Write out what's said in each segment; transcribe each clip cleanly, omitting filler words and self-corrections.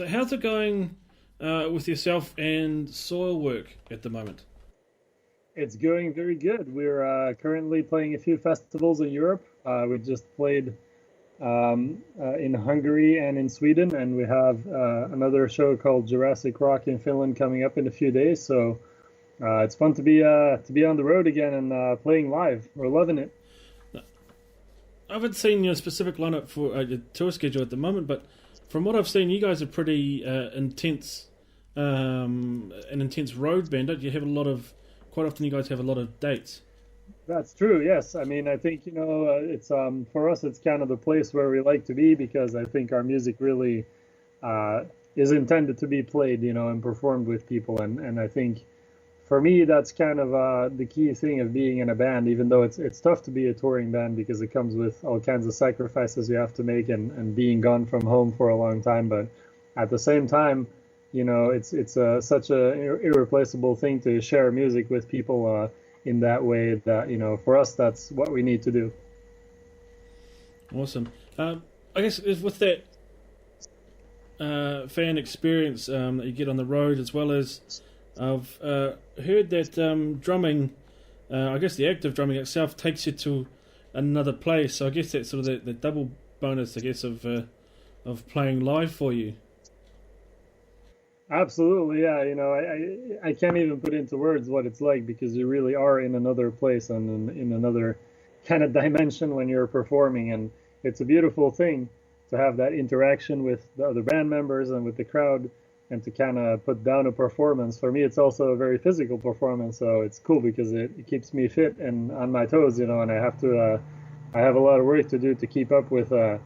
So how's it going with yourself and Soilwork at the moment? It's going very good. We're currently playing a few festivals in Europe. We just played in Hungary and in Sweden, and we have another show called Jurassic Rock in Finland coming up in a few days. So it's fun to be on the road again and playing live. We're loving it. I haven't seen your specific lineup for your tour schedule at the moment, but from what I've seen, you guys are pretty an intense road band. Don't you have a lot of? Quite often, you guys have a lot of dates. That's true. Yes. I mean, I think, it's for us, it's kind of the place where we like to be because I think our music really uh, is intended to be played, and performed with people. And I think for me, that's kind of the key thing of being in a band, even though it's tough to be a touring band because it comes with all kinds of sacrifices you have to make and being gone from home for a long time. But at the same time, it's such a irreplaceable thing to share music with people in that way that, for us, that's what we need to do. Awesome. I guess with that fan experience that you get on the road, as well as I've heard that drumming, I guess the act of drumming itself takes you to another place. So I guess that's sort of the double bonus, I guess, of playing live for you. Absolutely, yeah. I can't even put into words what it's like because you really are in another place and in another kind of dimension when you're performing, and it's a beautiful thing to have that interaction with the other band members and with the crowd, and to kind of put down a performance. For me, it's also a very physical performance, so it's cool because it keeps me fit and on my toes, and I have a lot of work to do to keep up with the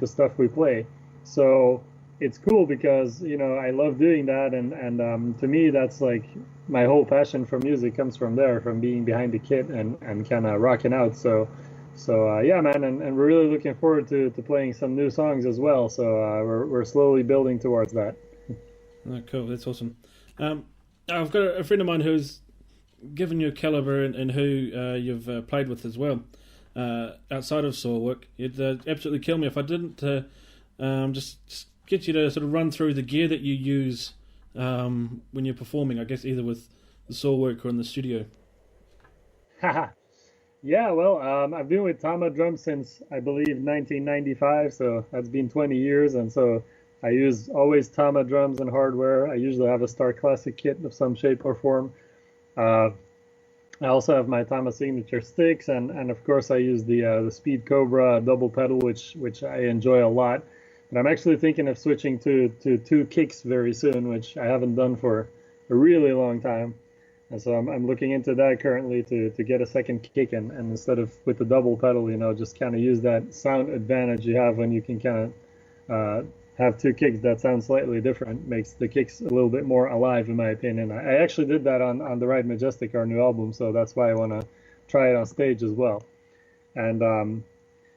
stuff we play. So it's cool because I love doing that, and to me that's like my whole passion for music comes from there, from being behind the kit and kind of rocking out. So yeah, man, and we're really looking forward to playing some new songs as well. So we're slowly building towards that. Oh, cool, that's awesome. Um, I've got a friend of mine who's given you a caliber and who you've played with as well outside of Saw work. It'd absolutely kill me if I didn't just get you to sort of run through the gear that you use when you're performing, I guess either with the Saw work or in the studio. Yeah, well, I've been with Tama drums since I believe 1995, so that's been 20 years, and so I use always Tama drums and hardware. I usually have a Star Classic kit of some shape or form. Uh, I also have my Tama signature sticks, and of course I use the Speed Cobra double pedal, which I enjoy a lot. And I'm actually thinking of switching to two kicks very soon, which I haven't done for a really long time. And so I'm looking into that currently to get a second kick and instead of with the double pedal, just kind of use that sound advantage you have when you can kind of have two kicks that sound slightly different. Makes the kicks a little bit more alive, in my opinion. I actually did that on the Ride Majestic, our new album, so that's why I want to try it on stage as well. And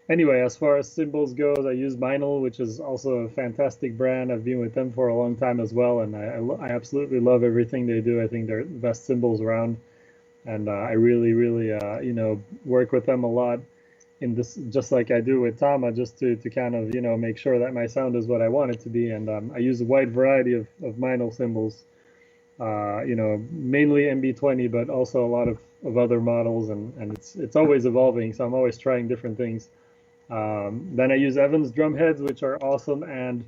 anyway, as far as cymbals goes, I use Vinyl, which is also a fantastic brand. I've been with them for a long time as well, and I absolutely love everything they do. I think they're the best cymbals around, and I really, really, work with them a lot in this, just like I do with Tama, just to kind of, make sure that my sound is what I want it to be. And I use a wide variety of Vinyl cymbals, mainly MB20, but also a lot of other models, and it's always evolving, so I'm always trying different things. Then I use Evans drum heads, which are awesome, and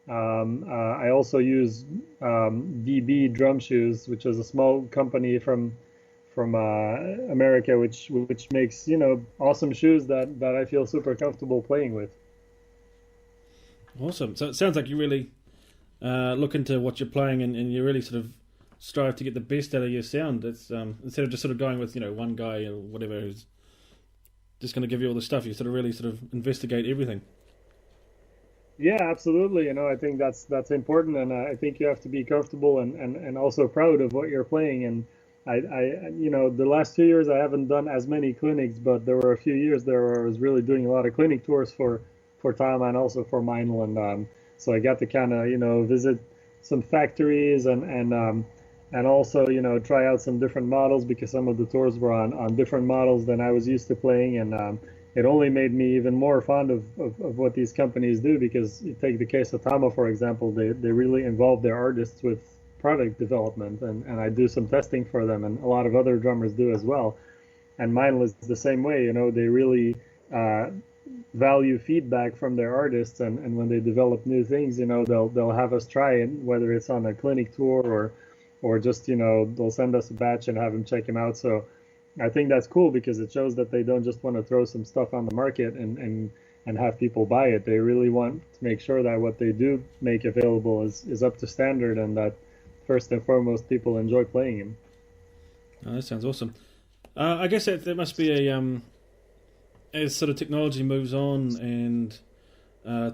I also use DB drum shoes, which is a small company from America, which makes awesome shoes that I feel super comfortable playing with. Awesome. So it sounds like you really look into what you're playing and you really sort of strive to get the best out of your sound. It's instead of just sort of going with one guy or whatever who's just going to give you all the stuff. You sort of really sort of investigate everything. Yeah, absolutely. I think that's important, and I think you have to be comfortable and also proud of what you're playing. And the last 2 years I haven't done as many clinics, but there were a few years there where I was really doing a lot of clinic tours for Tom and also for Meinl, and so I got to kind of visit some factories and also try out some different models because some of the tours were on different models than I was used to playing, and it only made me even more fond of what these companies do, because you take the case of Tama, for example, they really involve their artists with product development, and I do some testing for them, and a lot of other drummers do as well. And mine was the same way, they really uh, value feedback from their artists, and when they develop new things, they'll have us try it, whether it's on a clinic tour or just, they'll send us a batch and have them check them out. So I think that's cool, because it shows that they don't just want to throw some stuff on the market and have people buy it. They really want to make sure that what they do make available is up to standard, and that first and foremost people enjoy playing them. Oh, that sounds awesome. I guess that there must be as sort of technology moves on and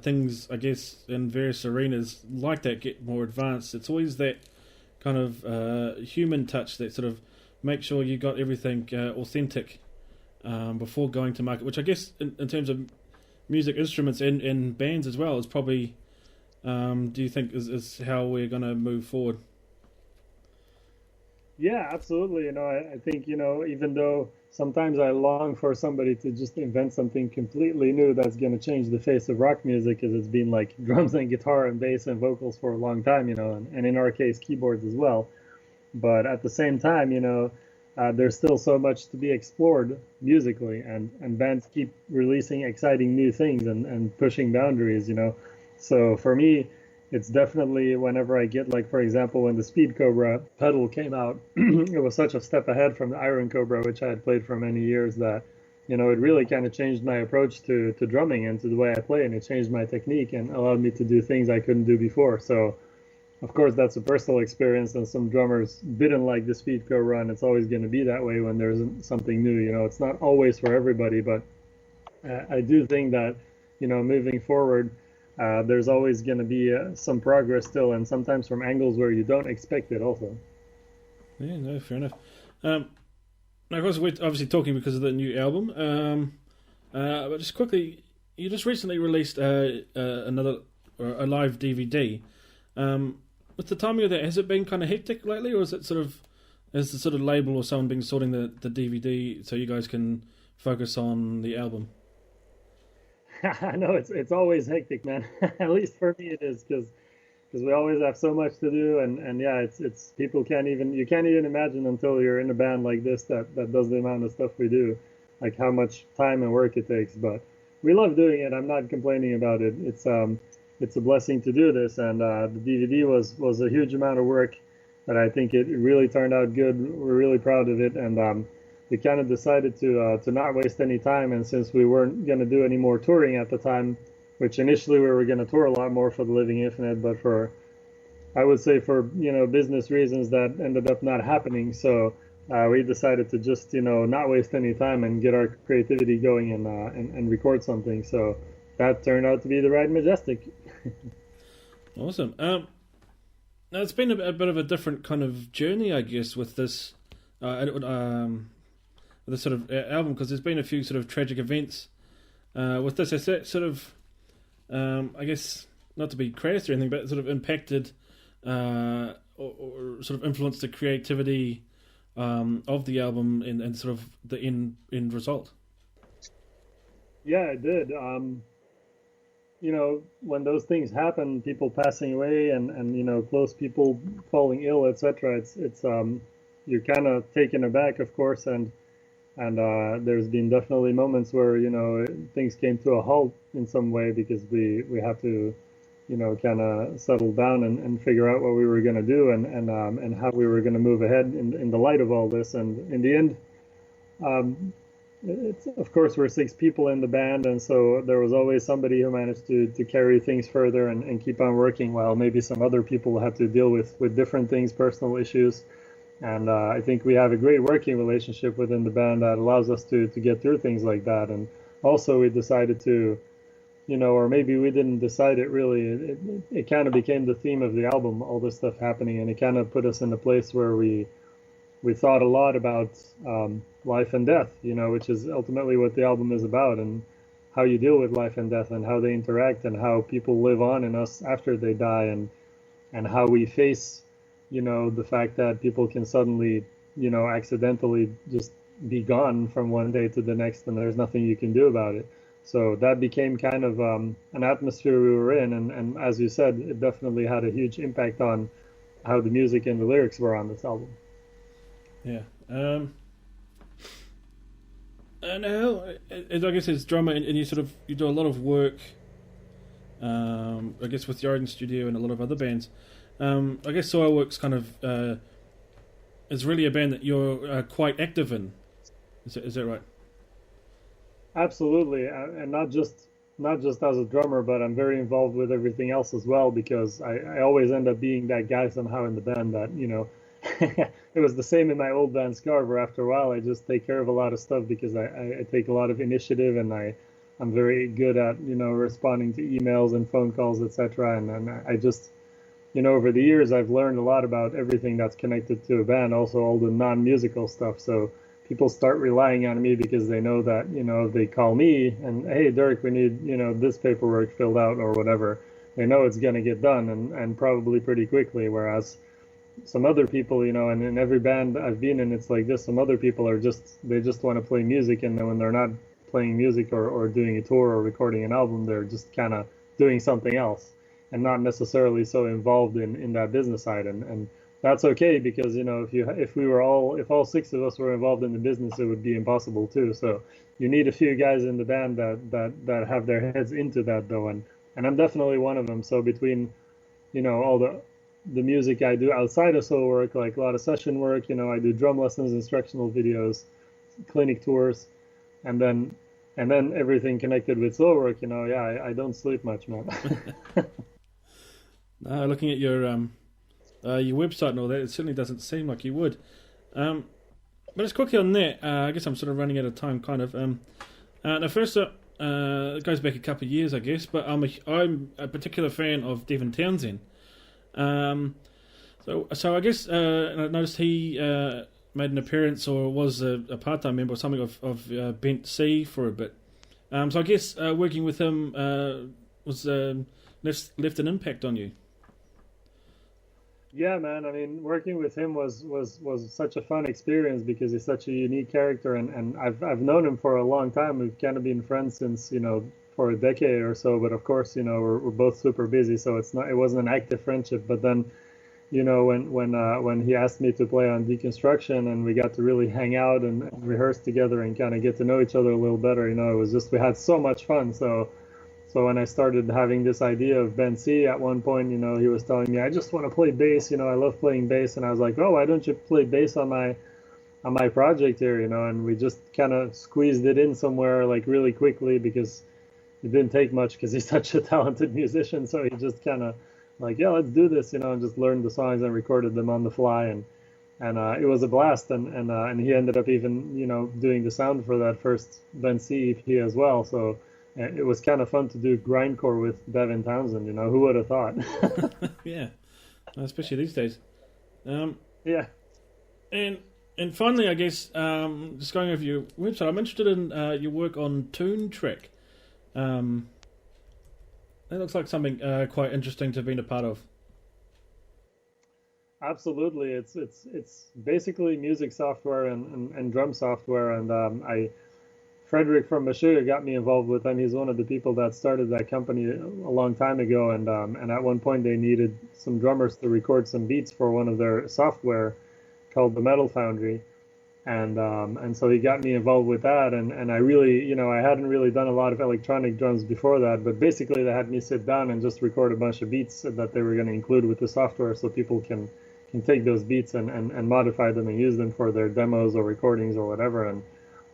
things, I guess, in various arenas like that get more advanced. It's always that kind of human touch that sort of makes sure you got everything authentic before going to market, which I guess in terms of music instruments and bands as well is probably, do you think, is how we're going to move forward? Yeah, absolutely. I think, even though sometimes I long for somebody to just invent something completely new that's going to change the face of rock music, because it's been like drums and guitar and bass and vocals for a long time, and in our case, keyboards as well. But at the same time, there's still so much to be explored musically, and bands keep releasing exciting new things and pushing boundaries. So for me, it's definitely, whenever I get, like, for example, when the Speed Cobra pedal came out, it was such a step ahead from the Iron Cobra, which I had played for many years, that it really kind of changed my approach to drumming and to the way I play, and it changed my technique and allowed me to do things I couldn't do before. So of course, that's a personal experience, and some drummers didn't like the Speed Cobra, and it's always going to be that way when there's something new. It's not always for everybody, but I do think that, moving forward, there's always going to be some progress still, and sometimes from angles where you don't expect it also. Yeah, no, fair enough. Now, of course, we're obviously talking because of the new album. But just quickly, you just recently released another or a live DVD. With the timing of that, has it been kind of hectic lately, or is it sort of, is the sort of label or someone been sorting the DVD so you guys can focus on the album? I know it's always hectic, man. At least for me it is, because we always have so much to do, and yeah, it's people can't even you can't even imagine until you're in a band like this that does the amount of stuff we do, like how much time and work it takes. But we love doing it. I'm not complaining about it. It's a blessing to do this, and the DVD was a huge amount of work, but I think it really turned out good. We're really proud of it, and we kind of decided to not waste any time. And since we weren't going to do any more touring at the time, which initially we were going to tour a lot more for the Living Infinite, but I would say for business reasons that ended up not happening. So we decided to just not waste any time and get our creativity going and record something. So that turned out to be the Ride Majestic. Awesome. Now it's been a bit of a different kind of journey, I guess, with this sort of album, because there's been a few sort of tragic events with this. Has that sort of, I guess, not to be crass or anything, but sort of impacted or sort of influenced the creativity of the album and sort of the end result? Yeah, it did. When those things happen, people passing away and close people falling ill, etc. It's you're kind of taken aback, of course, and there's been definitely moments where things came to a halt in some way, because we have to kind of settle down and figure out what we were going to do, and how we were going to move ahead in the light of all this. And in the end, it's, of course, we're six people in the band, and so there was always somebody who managed to carry things further and keep on working, while maybe some other people had to deal with different things, personal issues. And I think we have a great working relationship within the band that allows us to get through things like that. And also we decided to, or maybe we didn't decide it really, it kind of became the theme of the album, all this stuff happening, and it kind of put us in a place where we thought a lot about life and death, which is ultimately what the album is about, and how you deal with life and death, and how they interact, and how people live on in us after they die, and how we face, the fact that people can suddenly, accidentally just be gone from one day to the next, and there's nothing you can do about it. So that became kind of an atmosphere we were in, and as you said, it definitely had a huge impact on how the music and the lyrics were on this album. Yeah. And how, I guess as drummer, and you sort of you do a lot of work. I guess with your own studio and a lot of other bands. I guess Soilwork's kind of is really a band that you're quite active in. Is that right? Absolutely, and not just as a drummer, but I'm very involved with everything else as well because I always end up being that guy somehow in the band that, it was the same in my old band Scar, where after a while I just take care of a lot of stuff because I take a lot of initiative and I'm very good at, responding to emails and phone calls, etc. And I just, over the years, I've learned a lot about everything that's connected to a band, also all the non-musical stuff. So people start relying on me because they know that, if they call me and, hey, Dirk, we need, this paperwork filled out or whatever, they know it's going to get done and probably pretty quickly. Whereas some other people, and in every band I've been in, it's like this. Some other people they just want to play music. And then when they're not playing music or doing a tour or recording an album, they're just kind of doing something else and not necessarily so involved in that business side. And that's okay because if all six of us were involved in the business, it would be impossible too. So you need a few guys in the band that have their heads into that though, and I'm definitely one of them. So between all the music I do outside of solo work, like a lot of session work, I do drum lessons, instructional videos, clinic tours, and then everything connected with solo work. Yeah, I don't sleep much, man. Looking at your website and all that, it certainly doesn't seem like you would. But just quickly on that, I guess I'm sort of running out of time, kind of. Now, first up, it goes back a couple of years, I guess, but I'm a particular fan of Devin Townsend. So I guess I noticed he made an appearance or was a part-time member or something of Bent C for a bit. So I guess working with him was left an impact on you. Yeah, man. I mean, working with him was such a fun experience because he's such a unique character, and I've known him for a long time. We've kind of been friends since for a decade or so. But of course, we're both super busy, so it wasn't an active friendship. But then, when he asked me to play on Deconstruction, and we got to really hang out and rehearse together and kind of get to know each other a little better, it was just we had so much fun. So when I started having this idea of Ben C at one point, he was telling me, I just want to play bass, I love playing bass. And I was like, oh, why don't you play bass on my project here, and we just kind of squeezed it in somewhere like really quickly because it didn't take much because he's such a talented musician. So he just kind of like, yeah, let's do this, and just learned the songs and recorded them on the fly. And it was a blast. And he ended up even, doing the sound for that first Ben C EP as well. So it was kind of fun to do grindcore with Devin Townsend. Who would have thought? Yeah, especially these days. Yeah. And finally, I guess just going over your website, I'm interested in your work on Tune Track. That looks like something quite interesting to have been a part of. Absolutely. It's basically music software and drum software. And Frederick from Meshuggah got me involved with them. He's one of the people that started that company a long time ago. And at one point they needed some drummers to record some beats for one of their software called the Metal Foundry. And so he got me involved with that. And I really, I hadn't really done a lot of electronic drums before that, but basically they had me sit down and just record a bunch of beats that they were going to include with the software so people can take those beats and modify them and use them for their demos or recordings or whatever. And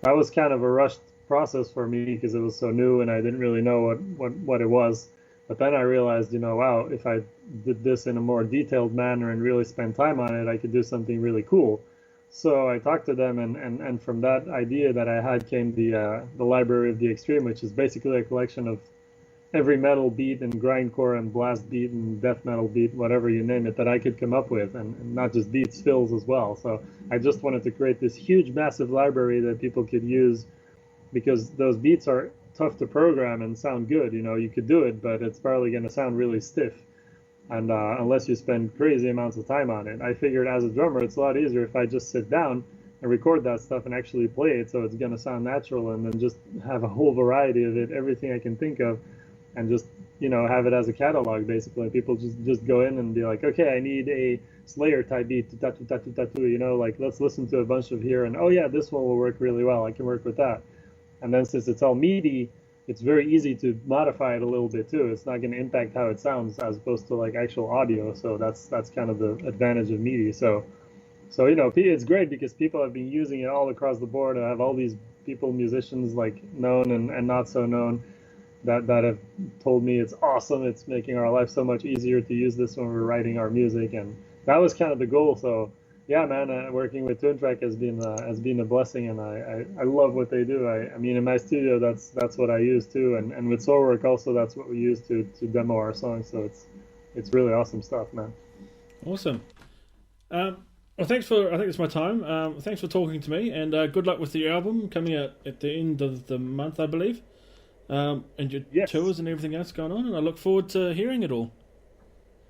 that was kind of a rushed process for me because it was so new and I didn't really know what it was. But then I realized, wow, if I did this in a more detailed manner and really spend time on it, I could do something really cool. So I talked to them, and from that idea that I had came the Library of the Extreme, which is basically a collection of every metal beat and grindcore and blast beat and death metal beat, whatever you name it, that I could come up with, and not just beats, fills as well. So I just wanted to create this huge, massive library that people could use because those beats are tough to program and sound good. You could do it, but it's probably going to sound really stiff. And unless you spend crazy amounts of time on it, I figured as a drummer, it's a lot easier if I just sit down and record that stuff and actually play it so it's gonna sound natural, and then just have a whole variety of it, everything I can think of, and just have it as a catalog basically. People just go in and be like, okay, I need a Slayer type beat, tatu tatu tatu, like let's listen to a bunch of here, and oh yeah, this one will work really well. I can work with that. And then since it's all MIDI, it's very easy to modify it a little bit too. It's not going to impact how it sounds as opposed to like actual audio. So that's kind of the advantage of MIDI. So it's great because people have been using it all across the board. I have all these people, musicians like known and not so known, that have told me it's awesome. It's making our life so much easier to use this when we're writing our music, and that was kind of the goal. So yeah, man, working with TuneTrack has been a blessing, and I love what they do. I mean, in my studio, that's what I use too, and with Soilwork also, that's what we use to demo our songs. So it's really awesome stuff, man. Awesome. Well, I think it's my time. Thanks for talking to me, and good luck with the album coming out at the end of the month, I believe. And your Yes. tours and everything else going on, and I look forward to hearing it all.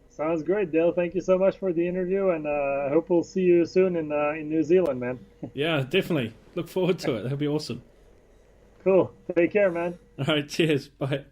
Sounds great, Dale. Thank you so much for the interview, and I hope we'll see you soon in New Zealand, man. Yeah, definitely. Look forward to it. That'll be awesome. Cool. Take care, man. All right, cheers. Bye.